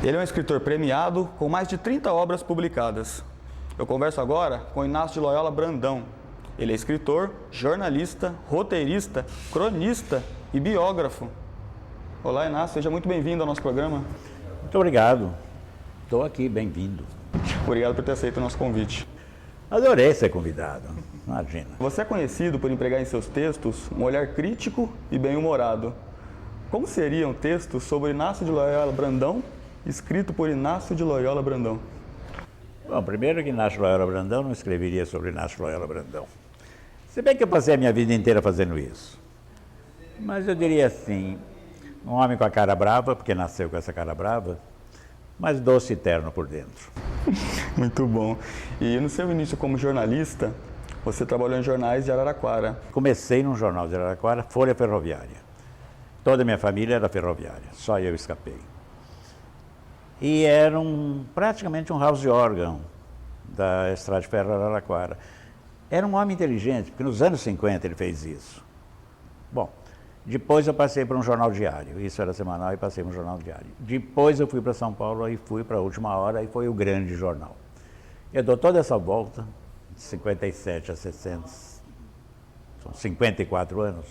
Ele é um escritor premiado com mais de 30 obras publicadas. Eu converso agora com Inácio de Loyola Brandão. Ele é escritor, jornalista, roteirista, cronista e biógrafo. Olá, Inácio, seja muito bem-vindo ao nosso programa. Muito obrigado. Estou aqui, bem-vindo. Obrigado por ter aceito o nosso convite. Adorei ser convidado, imagina. Você é conhecido por empregar em seus textos um olhar crítico e bem-humorado. Como seria um texto sobre Inácio de Loyola Brandão, escrito por Inácio de Loyola Brandão? Bom, primeiro que Inácio de Loyola Brandão não escreveria sobre Inácio de Loyola Brandão. Se bem que eu passei a minha vida inteira fazendo isso. Mas eu diria assim, um homem com a cara brava, porque nasceu com essa cara brava, mas doce e terno por dentro. Muito bom. E no seu início como jornalista, você trabalhou em jornais de Araraquara. Comecei num jornal de Araraquara, Folha Ferroviária. Toda a minha família era ferroviária, só eu escapei. E era praticamente um house organ da Estrada de Ferro Araraquara. Era um homem inteligente, porque nos anos 50 ele fez isso. Bom, depois eu passei para um jornal diário, isso era semanal e passei para um jornal diário. Depois eu fui para São Paulo e fui para a Última Hora e foi o grande jornal. Eu dou toda essa volta, de 57 a 60, são 54 anos,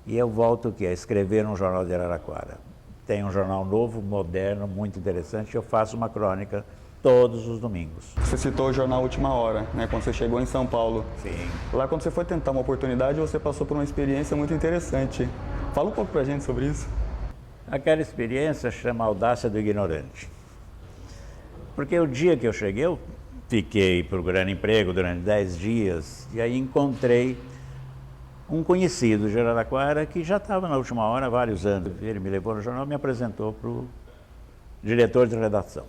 e eu volto aqui a escrever um jornal de Araraquara. Tem um jornal novo, moderno, muito interessante, eu faço uma crônica todos os domingos. Você citou o jornal Última Hora, né, quando você chegou em São Paulo. Sim. Lá, quando você foi tentar uma oportunidade, você passou por uma experiência muito interessante. Fala um pouco pra gente sobre isso. Aquela experiência chama Audácia do Ignorante. Porque o dia que eu cheguei, eu fiquei procurando emprego durante 10 dias, e aí encontrei um conhecido de Araraquara que já estava na Última Hora há vários anos. Ele me levou no jornal e me apresentou para o diretor de redação.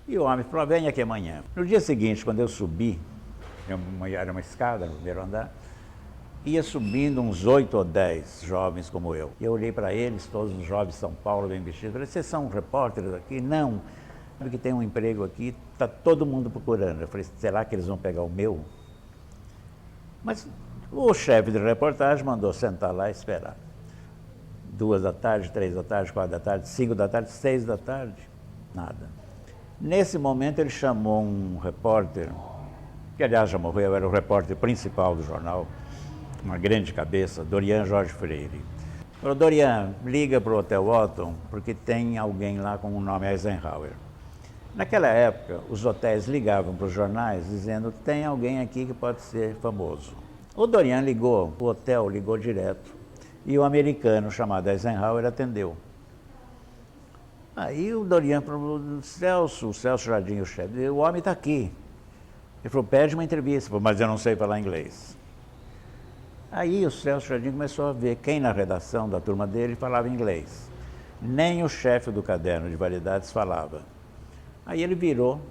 E o homem falou, venha aqui amanhã. No dia seguinte, quando eu subi, era uma escada no primeiro andar, ia subindo uns 8 ou 10 jovens como eu. E eu olhei para eles, todos os jovens de São Paulo, bem vestidos. Falei, vocês são repórteres aqui? Não. Porque tem um emprego aqui, está todo mundo procurando. Eu falei, será que eles vão pegar o meu? Mas o chefe de reportagem mandou sentar lá e esperar. 2 da tarde, 3 da tarde, 4 da tarde, 5 da tarde, 6 da tarde, nada. Nesse momento ele chamou um repórter, que aliás já morreu, era o repórter principal do jornal, uma grande cabeça, Dorian Jorge Freire. Falou, Dorian, liga para o Hotel Otton, porque tem alguém lá com o nome Eisenhower. Naquela época, os hotéis ligavam para os jornais dizendo que tem alguém aqui que pode ser famoso. O Dorian ligou, o hotel ligou direto, e o americano chamado Eisenhower atendeu. Aí o Dorian falou, o Celso Jardim, o chefe, o homem está aqui. Ele falou, pede uma entrevista, falou, mas eu não sei falar inglês. Aí o Celso Jardim começou a ver quem na redação da turma dele falava inglês. Nem o chefe do caderno de variedades falava. Aí ele virou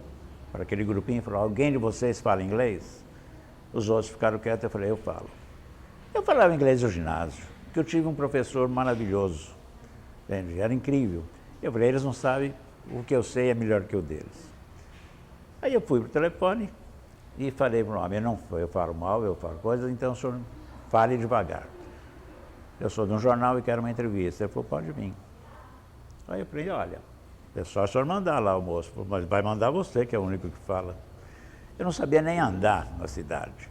para aquele grupinho e falou, alguém de vocês fala inglês? Os outros ficaram quietos, eu falei, eu falo. Eu falava inglês no ginásio, porque eu tive um professor maravilhoso, entende? Era incrível. Eu falei, eles não sabem, o que eu sei é melhor que o deles. Aí eu fui para o telefone e falei para o homem, eu falo mal, eu falo coisas, então o senhor fale devagar. Eu sou de um jornal e quero uma entrevista. Ele falou, pode vir. Aí eu falei, olha, é só o senhor mandar lá o moço. Falei, mas vai mandar você, que é o único que fala. Eu não sabia nem andar na cidade.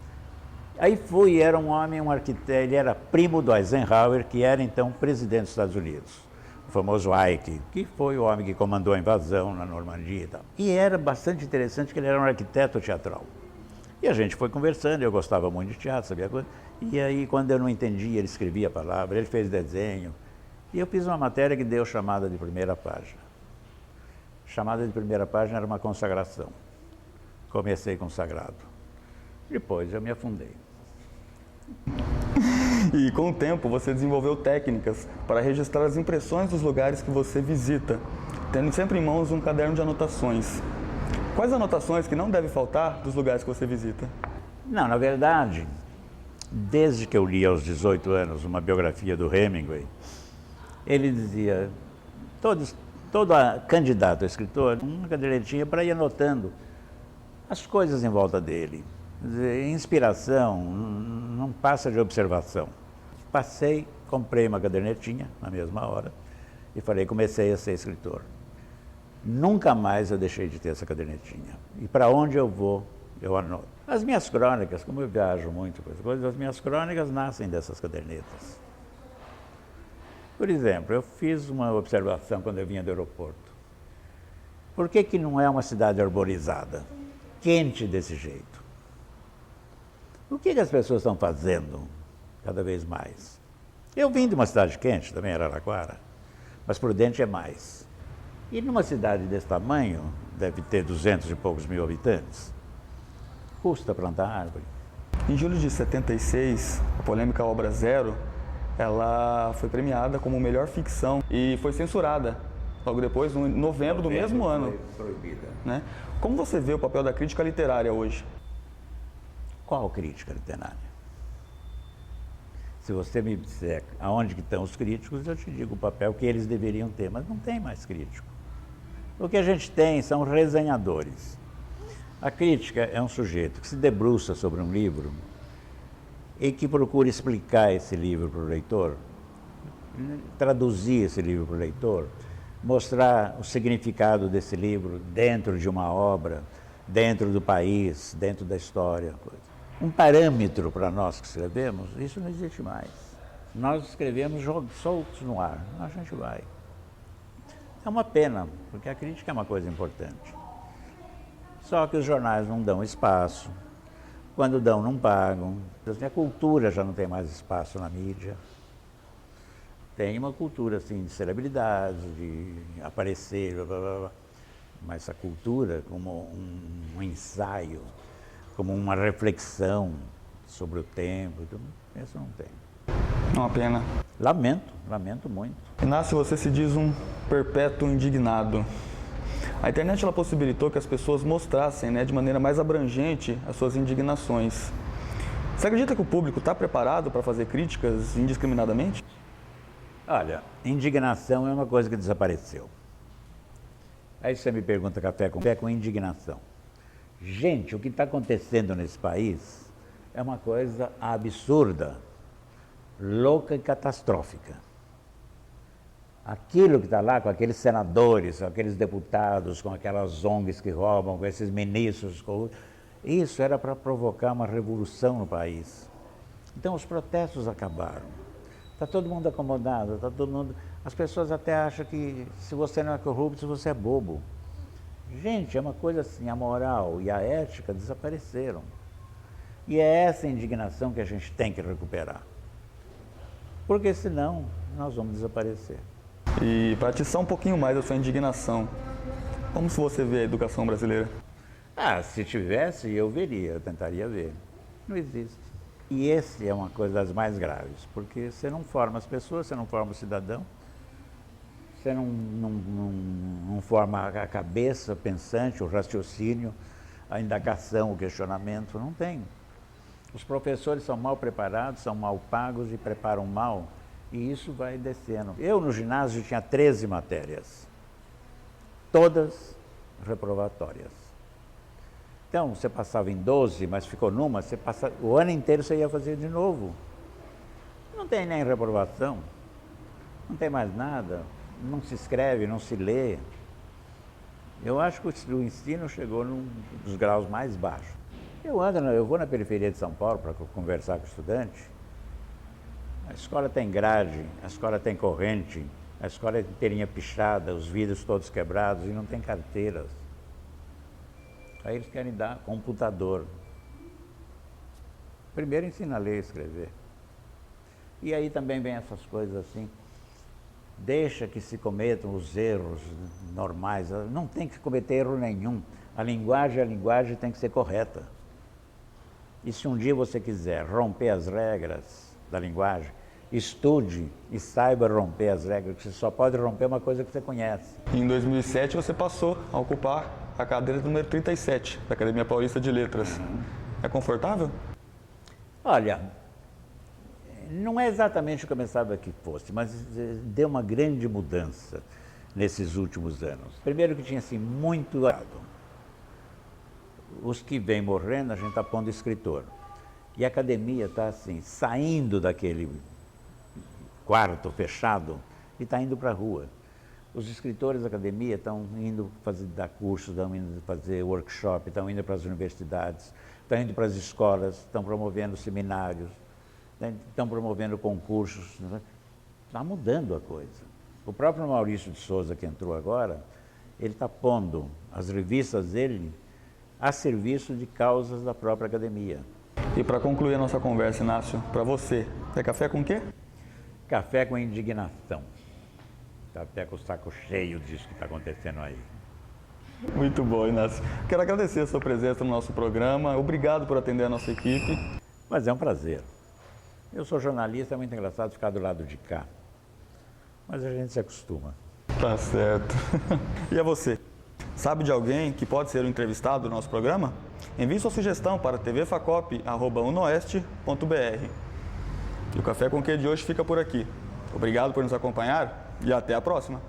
Aí fui, era um homem, um arquiteto, ele era primo do Eisenhower, que era então presidente dos Estados Unidos. O famoso Ike, que foi o homem que comandou a invasão na Normandia e tal. E era bastante interessante que ele era um arquiteto teatral. E a gente foi conversando, eu gostava muito de teatro, sabia coisa. E aí, quando eu não entendia, ele escrevia a palavra, ele fez desenho. E eu fiz uma matéria que deu chamada de primeira página. Chamada de primeira página era uma consagração. Comecei consagrado. Depois eu me afundei. E com o tempo você desenvolveu técnicas para registrar as impressões dos lugares que você visita, tendo sempre em mãos um caderno de anotações. Quais anotações que não devem faltar dos lugares que você visita? Não, na verdade, desde que eu li aos 18 anos uma biografia do Hemingway, ele dizia, todo candidato a escritor, uma cadernetinha para ir anotando as coisas em volta dele. Quer dizer, inspiração não passa de observação. Passei, comprei uma cadernetinha na mesma hora e falei, comecei a ser escritor. Nunca mais eu deixei de ter essa cadernetinha. E para onde eu vou, eu anoto. As minhas crônicas, como eu viajo muito com as coisas, as minhas crônicas nascem dessas cadernetas. Por exemplo, eu fiz uma observação quando eu vinha do aeroporto. Por que não é uma cidade arborizada, quente desse jeito? O que as pessoas estão fazendo cada vez mais? Eu vim de uma cidade quente, também Araraquara, mas Prudente é mais. E numa cidade desse tamanho, deve ter 200 e poucos mil habitantes, custa plantar árvore. Em julho de 76, a polêmica Obra Zero, ela foi premiada como melhor ficção e foi censurada logo depois, em novembro do mesmo ano. Foi proibida. Né? Como você vê o papel da crítica literária hoje? Qual crítica literária? Se você me disser aonde que estão os críticos, eu te digo o papel que eles deveriam ter, mas não tem mais crítico. O que a gente tem são resenhadores. A crítica é um sujeito que se debruça sobre um livro e que procura explicar esse livro para o leitor, traduzir esse livro para o leitor, mostrar o significado desse livro dentro de uma obra, dentro do país, dentro da história. Um parâmetro para nós que escrevemos, isso não existe mais. Nós escrevemos soltos no ar, a gente vai. É uma pena, porque a crítica é uma coisa importante. Só que os jornais não dão espaço, quando dão não pagam. A cultura já não tem mais espaço na mídia. Tem uma cultura assim de celebridade, de aparecer, blá, blá, blá. Mas a cultura como um ensaio, como uma reflexão sobre o tempo, isso não tem. É uma pena. Lamento muito. Inácio, você se diz um perpétuo indignado. A internet ela possibilitou que as pessoas mostrassem, de maneira mais abrangente as suas indignações. Você acredita que o público está preparado para fazer críticas indiscriminadamente? Olha, indignação é uma coisa que desapareceu. Aí você me pergunta café com indignação. Gente, o que está acontecendo nesse país é uma coisa absurda, louca e catastrófica. Aquilo que está lá com aqueles senadores, com aqueles deputados, com aquelas ONGs que roubam, com esses ministros corruptos, isso era para provocar uma revolução no país. Então os protestos acabaram. Está todo mundo acomodado, está todo mundo... As pessoas até acham que se você não é corrupto, você é bobo. Gente, é uma coisa assim, a moral e a ética desapareceram. E é essa indignação que a gente tem que recuperar. Porque senão nós vamos desaparecer. E para atiçar um pouquinho mais a sua indignação, como se você vê a educação brasileira? Se tivesse, eu veria, eu tentaria ver. Não existe. E esse é uma coisa das mais graves, porque você não forma as pessoas, você não forma o cidadão, você não forma a cabeça pensante, o raciocínio, a indagação, o questionamento, não tem. Os professores são mal preparados, são mal pagos e preparam mal, e isso vai descendo. Eu no ginásio tinha 13 matérias, todas reprovatórias. Então, você passava em 12, mas ficou numa, o ano inteiro você ia fazer de novo. Não tem nem reprovação, não tem mais nada, não se escreve, não se lê. Eu acho que o ensino chegou num dos graus mais baixos. Eu vou na periferia de São Paulo para conversar com o estudante. A escola tem grade, a escola tem corrente, a escola é inteirinha pichada, os vidros todos quebrados e não tem carteiras. Aí eles querem dar computador. Primeiro ensina a ler e escrever. E aí também vem essas coisas assim. Deixa que se cometam os erros normais. Não tem que cometer erro nenhum. A linguagem tem que ser correta. E se um dia você quiser romper as regras da linguagem, estude e saiba romper as regras, que você só pode romper uma coisa que você conhece. Em 2007 você passou a ocupar a cadeira número 37 da Academia Paulista de Letras. É confortável? Olha, não é exatamente o que eu pensava que fosse, mas deu uma grande mudança nesses últimos anos. Primeiro que tinha assim muito lado. Os que vêm morrendo, a gente está pondo escritor. E a academia está assim, saindo daquele quarto fechado e está indo para a rua. Os escritores da academia estão indo dar cursos, estão indo fazer workshop, estão indo para as universidades, estão indo para as escolas, estão promovendo seminários, estão promovendo concursos. Está mudando a coisa. O próprio Maurício de Souza, que entrou agora, ele está pondo as revistas dele a serviço de causas da própria academia. E para concluir a nossa conversa, Inácio, para você, é café com quê? Café com indignação. Está até com o saco cheio disso que está acontecendo aí. Muito bom, Inácio. Quero agradecer a sua presença no nosso programa. Obrigado por atender a nossa equipe. Mas é um prazer. Eu sou jornalista, é muito engraçado ficar do lado de cá. Mas a gente se acostuma. Tá certo. E a você? Sabe de alguém que pode ser um entrevistado no nosso programa? Envie sua sugestão para tvfacop@unoeste.br. E o Café com Quê de hoje fica por aqui. Obrigado por nos acompanhar e até a próxima.